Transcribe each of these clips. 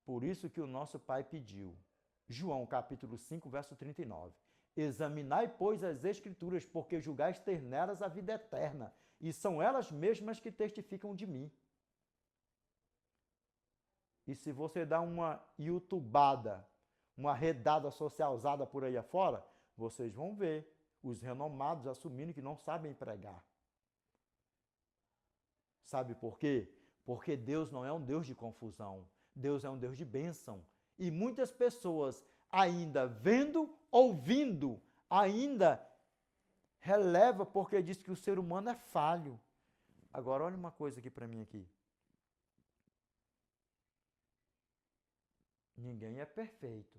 Por isso que o nosso Pai pediu. João capítulo 5, verso 39. Examinai, pois, as Escrituras, porque julgais ter nelas a vida eterna, e são elas mesmas que testificam de mim. E se você dá uma youtubada, uma redada socializada por aí afora, vocês vão ver os renomados assumindo que não sabem pregar. Sabe por quê? Porque Deus não é um Deus de confusão. Deus é um Deus de bênção. E muitas pessoas ainda vendo, ouvindo, ainda releva porque diz que o ser humano é falho. Agora olha uma coisa aqui para mim aqui. Ninguém é perfeito.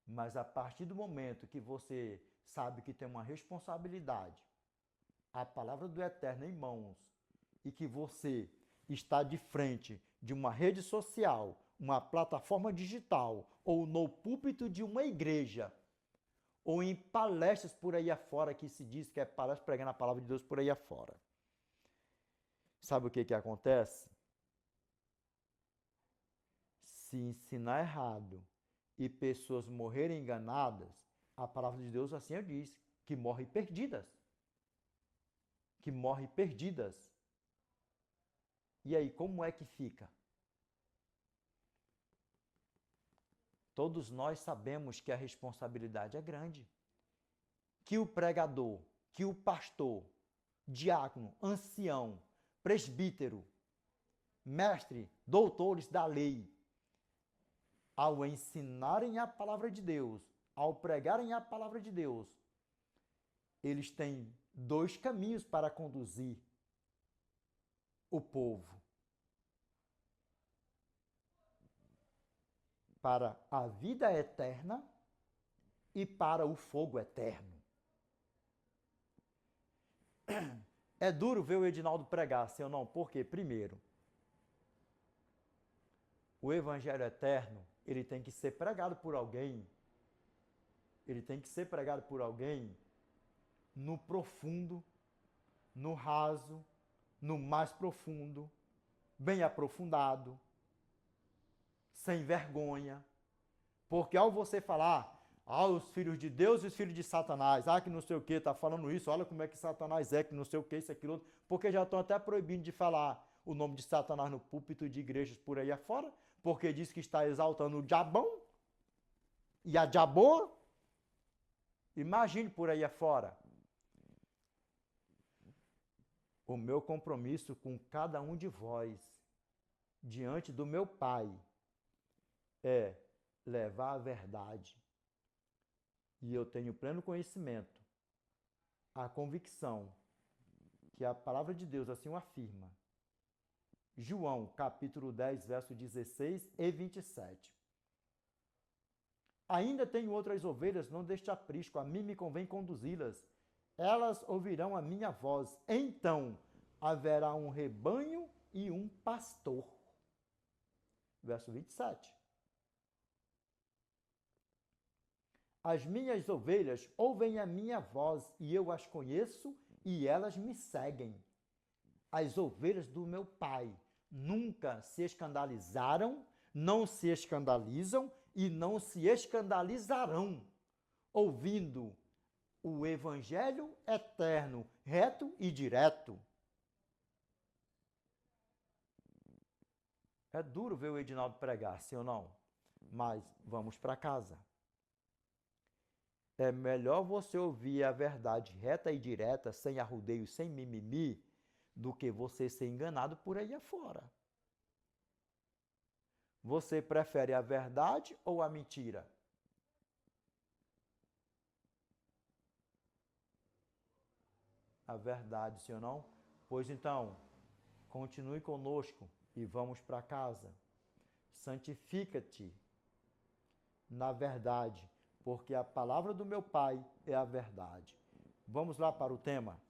Mas a partir do momento que você sabe que tem uma responsabilidade, a palavra do Eterno em mãos, e que você está de frente de uma rede social, uma plataforma digital, ou no púlpito de uma igreja, ou em palestras por aí afora, que se diz que é palestra pregando a palavra de Deus por aí afora. Sabe o que acontece? Se ensinar errado e pessoas morrerem enganadas, a palavra de Deus assim diz, que morrem perdidas. Que morrem perdidas. E aí, como é que fica? Todos nós sabemos que a responsabilidade é grande. Que o pregador, que o pastor, diácono, ancião, presbítero, mestre, doutores da lei, ao ensinarem a palavra de Deus, ao pregarem a palavra de Deus, eles têm dois caminhos para conduzir o povo para a vida eterna e para o fogo eterno. É duro ver o Edinaldo pregar, sim ou não? Por quê? Primeiro, o evangelho eterno, ele tem que ser pregado por alguém. Ele tem que ser pregado por alguém no profundo, no raso, no mais profundo, bem aprofundado, sem vergonha. Porque ao você falar, os filhos de Deus e os filhos de Satanás, que não sei o que, está falando isso, olha como é que Satanás é, que não sei o que, isso, aquilo, outro, porque já estão até proibindo de falar o nome de Satanás no púlpito de igrejas por aí afora, porque diz que está exaltando o diabão e a diaboa. Imagine por aí afora. O meu compromisso com cada um de vós, diante do meu Pai, é levar a verdade. E eu tenho pleno conhecimento, a convicção, que a palavra de Deus assim o afirma. João, capítulo 10, verso 16 e 27. Ainda tenho outras ovelhas, não deste aprisco, a mim me convém conduzi-las. Elas ouvirão a minha voz. Então haverá um rebanho e um pastor. Verso 27. As minhas ovelhas ouvem a minha voz, e eu as conheço, e elas me seguem. As ovelhas do meu Pai nunca se escandalizaram, não se escandalizam e não se escandalizarão, ouvindo o evangelho eterno, reto e direto. É duro ver o Edinaldo pregar, sim ou não? Mas vamos para casa. É melhor você ouvir a verdade reta e direta, sem arrudeio, sem mimimi, do que você ser enganado por aí afora. Você prefere a verdade ou a mentira? A verdade, sim ou não? Pois então, continue conosco e vamos para casa. Santifica-te na verdade, porque a palavra do meu Pai é a verdade. Vamos lá para o tema?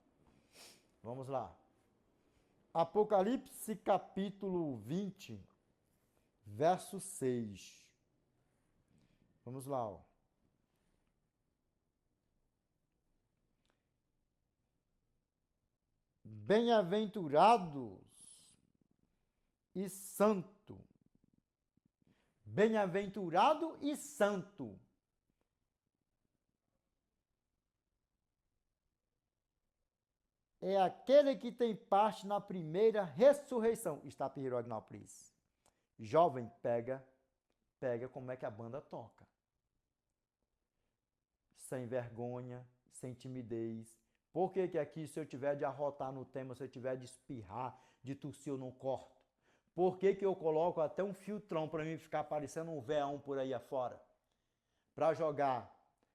Vamos lá. Apocalipse capítulo 20, verso 6. Vamos lá, ó. Bem-aventurados e santo Bem-aventurado e santo é aquele que tem parte na primeira ressurreição. Está Pirognal, please. Jovem, pega como é que a banda toca. Sem vergonha, sem timidez. Por que aqui, se eu tiver de arrotar no tema, se eu tiver de espirrar, de tossir, eu não corto? Por que eu coloco até um filtrão para mim ficar parecendo um veão por aí afora? Para jogar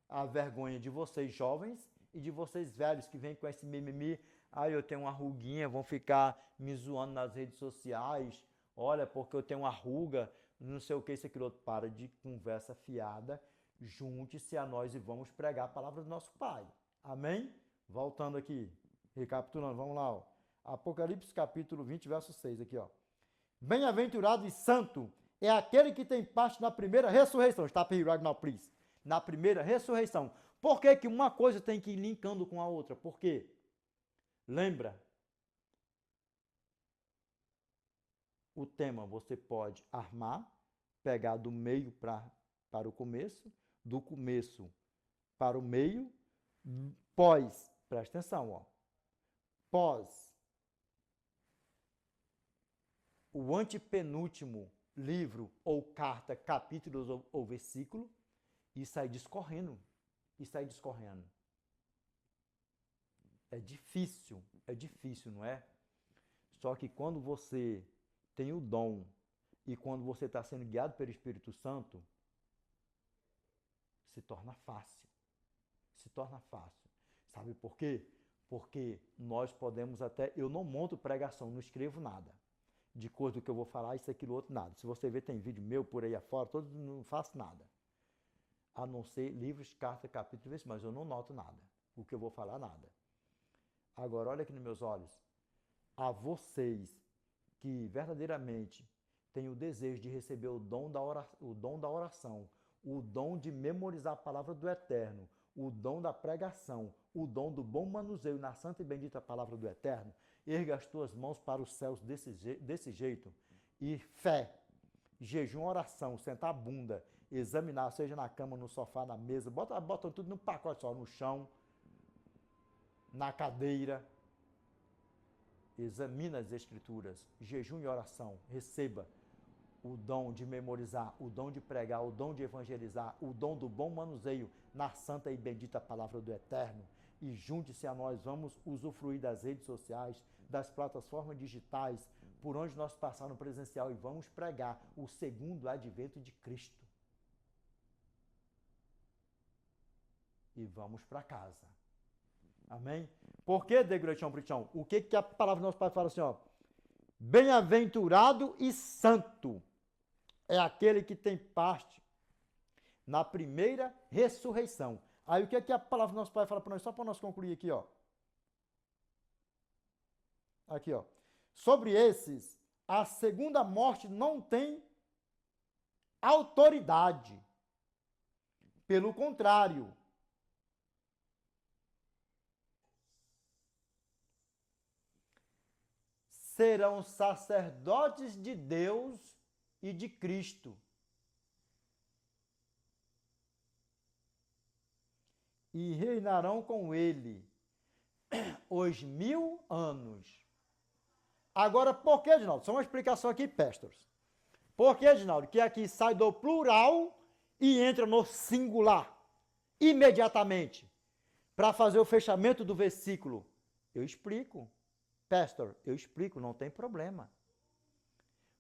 a vergonha de vocês jovens e de vocês velhos que vêm com esse mimimi. Ah, eu tenho uma ruguinha, vão ficar me zoando nas redes sociais. Olha, porque eu tenho uma ruga, não sei o que, isso, aquilo outro. Para de conversa fiada. Junte-se a nós e vamos pregar a palavra do nosso Pai. Amém? Voltando aqui, recapitulando, vamos lá. Ó. Apocalipse capítulo 20, verso 6, aqui, ó. Bem-aventurado e santo é aquele que tem parte na primeira ressurreição. Está here right now, please. Na primeira ressurreição. Por que que uma coisa tem que ir linkando com a outra? Por quê? Lembra? O tema você pode armar, pegar do meio para o começo, do começo para o meio, pós, presta atenção, ó, pós o antepenúltimo livro ou carta, capítulos ou versículo, e sair discorrendo, É difícil, não é? Só que quando você tem o dom e quando você está sendo guiado pelo Espírito Santo, se torna fácil. Sabe por quê? Porque nós podemos até... Eu não monto pregação, não escrevo nada. De coisa do que eu vou falar, isso, aquilo, outro, nada. Se você ver, tem vídeo meu por aí afora, todos não faço nada. A não ser livros, cartas, capítulos, mas eu não noto nada. O que eu vou falar, nada. Agora, olha aqui nos meus olhos. A vocês que verdadeiramente têm o desejo de receber o dom da oração, o dom de memorizar a palavra do Eterno, o dom da pregação, o dom do bom manuseio na santa e bendita palavra do Eterno, erga as tuas mãos para os céus desse jeito e fé, jejum, oração, sentar a bunda, examinar, seja na cama, no sofá, na mesa, bota tudo num pacote só, no chão, na cadeira. Examina as escrituras, jejum e oração, receba o dom de memorizar, o dom de pregar, o dom de evangelizar, o dom do bom manuseio na santa e bendita palavra do Eterno. E junte-se a nós, vamos usufruir das redes sociais, das plataformas digitais, por onde nós passarmos no presencial e vamos pregar o segundo advento de Cristo. E vamos para casa. Amém? Por que, Degretião Brichão? O que a palavra do nosso Pai fala assim, ó? Bem-aventurado e santo é aquele que tem parte na primeira ressurreição. Aí o que a palavra do nosso Pai fala para nós? Só para nós concluir aqui, ó. Aqui, ó. Sobre esses, a segunda morte não tem autoridade. Pelo contrário, serão sacerdotes de Deus e de Cristo. E reinarão com ele os 1000 anos. Agora, por que, Edinaldo? Só uma explicação aqui, pastors. Por que, Edinaldo? Que aqui sai do plural e entra no singular imediatamente para fazer o fechamento do versículo. Eu explico. Pastor, eu explico, não tem problema.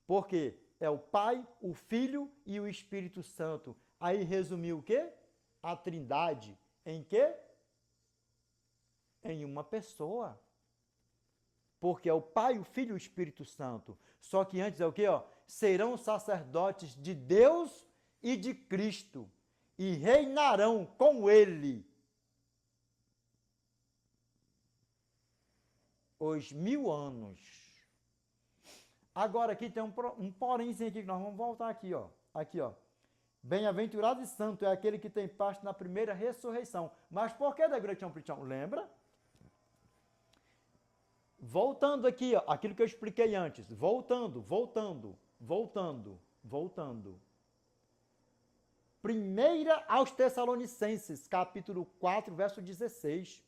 Porque é o Pai, o Filho e o Espírito Santo. Aí resumiu o quê? A Trindade. Em quê? Em uma pessoa. Porque é o Pai, o Filho e o Espírito Santo. Só que antes é o quê? Ó? Serão sacerdotes de Deus e de Cristo. E reinarão com Ele os 1000 anos. Agora aqui tem um porémzinho aqui que nós vamos voltar aqui, ó. Aqui, ó. Bem-aventurado e santo é aquele que tem parte na primeira ressurreição. Mas por que da Gretião Prichão? Lembra? Voltando aqui, ó, aquilo que eu expliquei antes. Voltando. Primeira aos Tessalonicenses, capítulo 4, verso 16.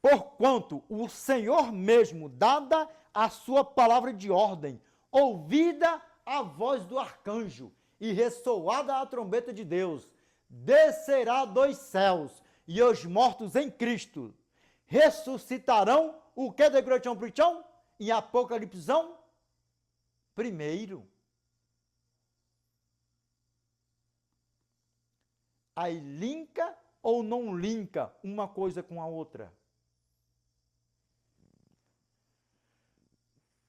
Porquanto o Senhor mesmo, dada a sua palavra de ordem, ouvida a voz do arcanjo e ressoada a trombeta de Deus, descerá dos céus, e os mortos em Cristo ressuscitarão. O que de Grotião Prichão? Em Apocalipsão? Primeiro. Aí linka ou não linka uma coisa com a outra?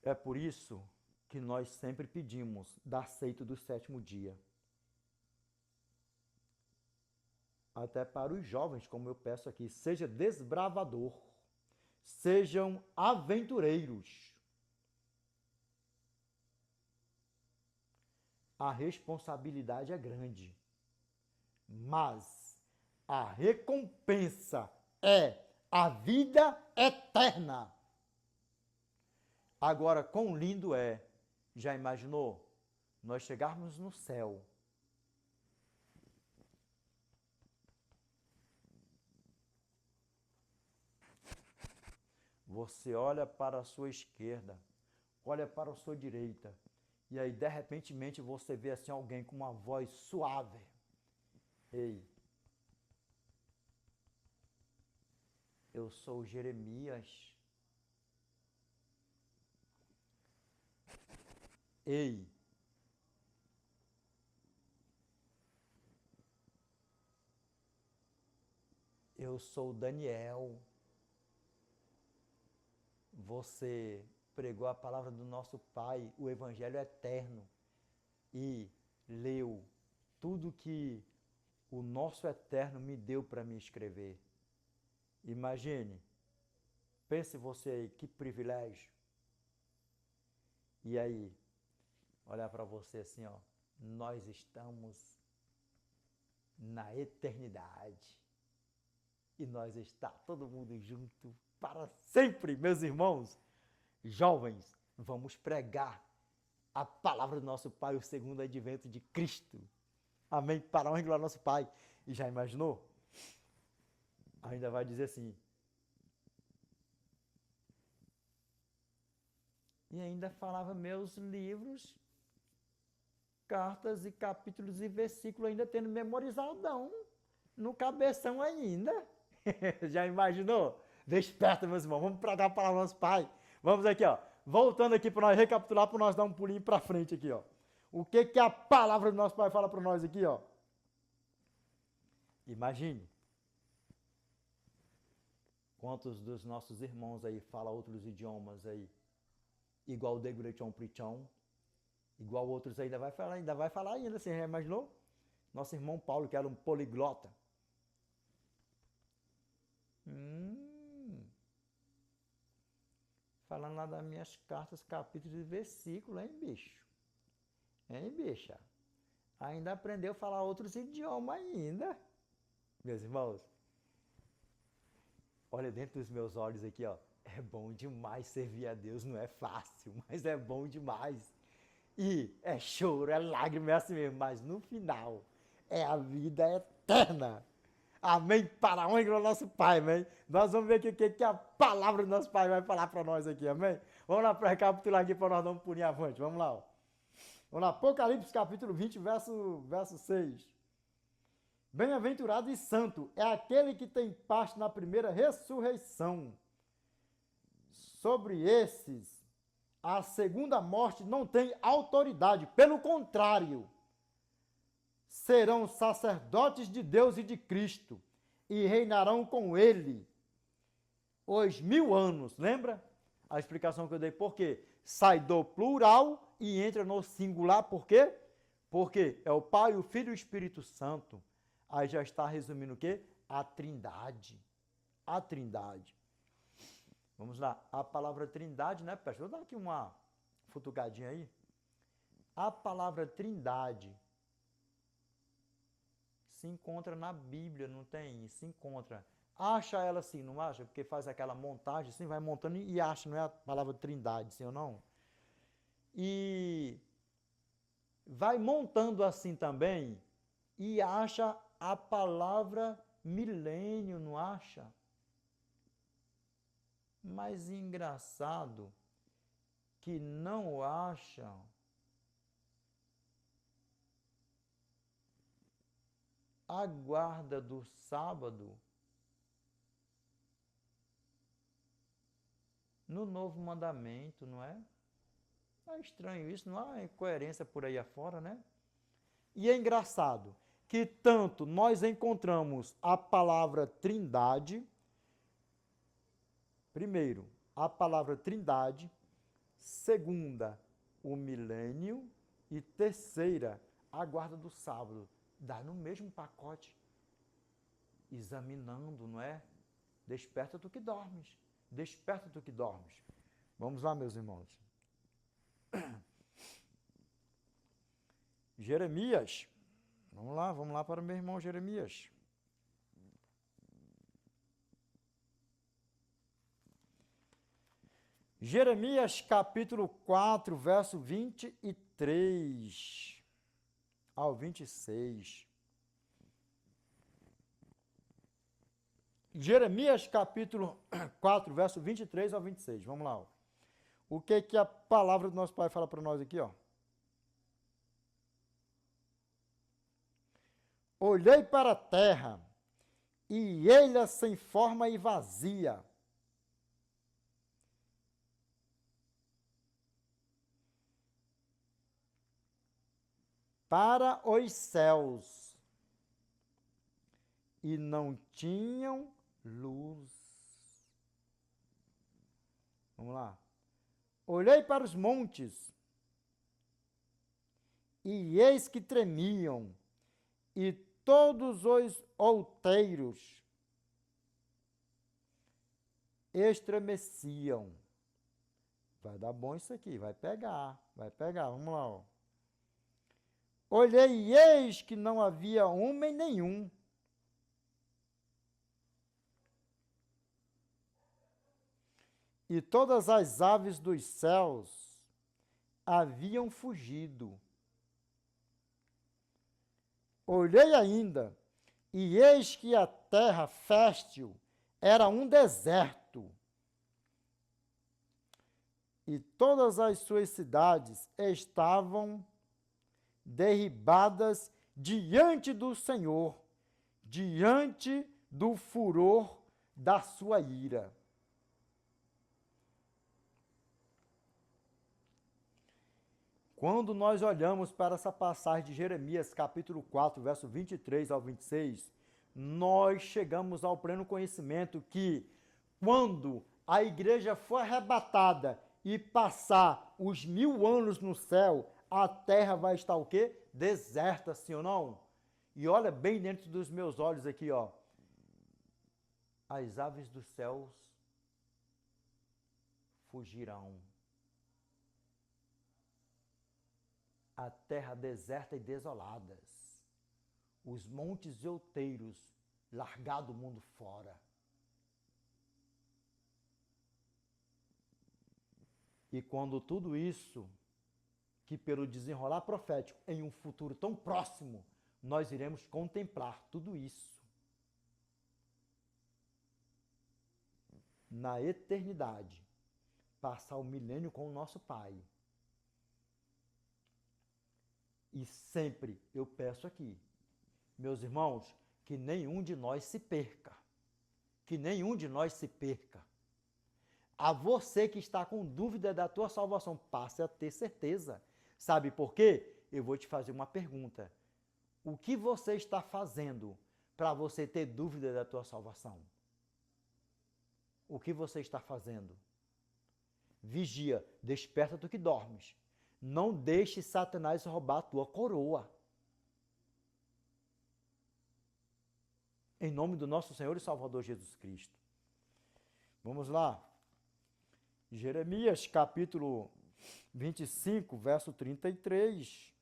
É por isso que nós sempre pedimos da seita do sétimo dia. Até para os jovens, como eu peço aqui, seja desbravador, sejam aventureiros. A responsabilidade é grande, mas a recompensa é a vida eterna. Agora, quão lindo é, já imaginou, nós chegarmos no céu, você olha para a sua esquerda, olha para a sua direita, e aí, de repente, você vê assim alguém com uma voz suave. Ei, eu sou Jeremias. Ei, eu sou Daniel. Você pregou a palavra do nosso Pai, o Evangelho eterno, e leu tudo que o nosso Eterno me deu para me escrever. Imagine, pense você aí, que privilégio. E aí, olhar para você assim, ó, nós estamos na eternidade. E nós está todo mundo junto para sempre, meus irmãos. Jovens, vamos pregar a palavra do nosso Pai, o segundo advento de Cristo. Amém? Para a honra e glória do nosso Pai. E já imaginou? Ainda vai dizer assim. E ainda falava meus livros, cartas e capítulos e versículos ainda tendo memorizadão no cabeção ainda. Já imaginou? Desperta, meus irmãos. Vamos pregar a palavra do nosso Pai. Vamos aqui, ó. Voltando aqui para nós recapitular, para nós dar um pulinho para frente aqui, ó. O que que a palavra do nosso Pai fala para nós aqui, ó? Imagine. Quantos dos nossos irmãos aí falam outros idiomas aí? Igual o Degurechão Prichão. Igual outros ainda vai falar ainda, você já imaginou? Nosso irmão Paulo, que era um poliglota. Falando lá das minhas cartas, capítulos e versículos, hein, bicho? Hein, bicha? Ainda aprendeu a falar outros idiomas ainda. Meus irmãos, olha dentro dos meus olhos aqui, ó. É bom demais servir a Deus, não é fácil, mas é bom demais. E é choro, é lágrima, é assim mesmo, mas no final é a vida eterna. Amém? Para a honra do nosso Pai, amém? Nós vamos ver aqui o que a palavra do nosso Pai vai falar para nós aqui, amém? Vamos lá para recapitular aqui para nós dar um pulinho avante, vamos lá. Ó. Vamos lá, Apocalipse capítulo 20, verso 6. Bem-aventurado e santo é aquele que tem parte na primeira ressurreição. Sobre esses, a segunda morte não tem autoridade, pelo contrário, serão sacerdotes de Deus e de Cristo e reinarão com ele os 1000 anos. Lembra a explicação que eu dei? Por quê? Sai do plural e entra no singular. Por quê? Porque é o Pai, o Filho e o Espírito Santo. Aí já está resumindo o quê? A Trindade. A Trindade. Vamos lá. A palavra Trindade, né, pessoal? Vou dar aqui uma futucadinha aí. A palavra Trindade se encontra na Bíblia, não tem? Se encontra. Acha ela assim, não acha? Porque faz aquela montagem assim, vai montando e acha, não é a palavra Trindade, sim ou não? E vai montando assim também e acha a palavra milênio, não acha? Mas engraçado que não acham a guarda do sábado no novo mandamento, não é? É estranho isso, não há incoerência por aí afora, né? E é engraçado que tanto nós encontramos a palavra trindade, primeiro, a palavra trindade, segunda, o milênio e terceira, a guarda do sábado. Dá no mesmo pacote, examinando, não é? Desperta tu que dormes, desperta tu que dormes. Vamos lá, meus irmãos. Jeremias, vamos lá para o meu irmão Jeremias. Jeremias capítulo 4, verso 23 ao 26. Jeremias capítulo 4, verso 23 ao 26. Vamos lá. Ó. O que a palavra do nosso Pai fala para nós aqui, ó? Olhei para a terra, e ela sem forma e vazia. Para os céus, e não tinham luz. Vamos lá. Olhei para os montes, e eis que tremiam, e todos os outeiros estremeciam. Vai dar bom isso aqui, vai pegar, vamos lá. Ó. Olhei e eis que não havia homem nenhum. E todas as aves dos céus haviam fugido. Olhei ainda, e eis que a terra fértil era um deserto, e todas as suas cidades estavam derribadas diante do Senhor, diante do furor da sua ira. Quando nós olhamos para essa passagem de Jeremias, capítulo 4, verso 23 ao 26, nós chegamos ao pleno conhecimento que, quando a igreja for arrebatada e passar os 1000 anos no céu, a terra vai estar o quê? Deserta, sim ou não? E olha bem dentro dos meus olhos aqui, ó. As aves dos céus fugirão. A terra deserta e desoladas, os montes e outeiros, largado o mundo fora. E quando tudo isso, que pelo desenrolar profético, em um futuro tão próximo, nós iremos contemplar tudo isso. Na eternidade, passar o milênio com o nosso Pai. E sempre eu peço aqui, meus irmãos, que nenhum de nós se perca. Que nenhum de nós se perca. A você que está com dúvida da tua salvação, passe a ter certeza. Sabe por quê? Eu vou te fazer uma pergunta. O que você está fazendo para você ter dúvida da tua salvação? O que você está fazendo? Vigia, desperta do que dormes. Não deixe Satanás roubar a tua coroa. Em nome do nosso Senhor e Salvador Jesus Cristo. Vamos lá. Jeremias, capítulo 25, verso 33.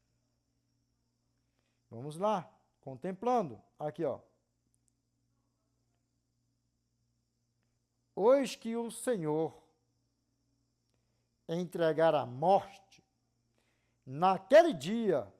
Vamos lá, contemplando. Aqui, ó. Pois que o Senhor entregar a morte, naquele dia